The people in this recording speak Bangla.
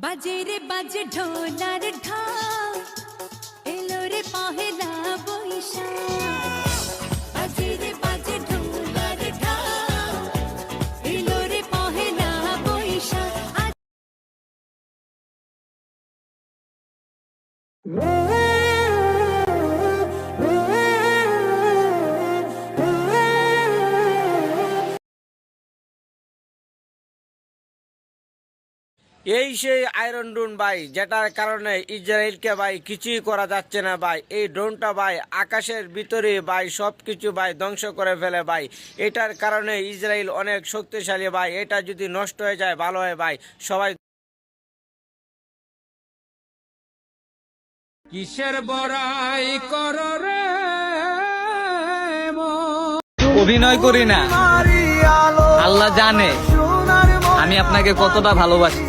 বাজে রে বাজে ঢোলার ঢাক, এলো রে পহেলা বৈশাখ। বাজে রে বাজে ঢোলার ঢাক, এলো রে পহেলা বৈশাখ। এই সেই আয়রন ড্রোন ভাই, যেটার কারণে ইসরায়েলকে ভাই কিছুই করা যাচ্ছে না ভাই। এই ড্রোনটা ভাই আকাশের ভিতরে ভাই সবকিছু ভাই ধ্বংস করে ফেলে ভাই। এটার কারণে ইসরায়েল অনেক শক্তিশালী ভাই। এটা যদি নষ্ট হয়ে যায় ভালো হয় ভাই, সবাই। কিসের বড়াই কর রে অভিনয় করি না, আল্লাহ জানে আমি আপনাকে কতটা ভালোবাসি।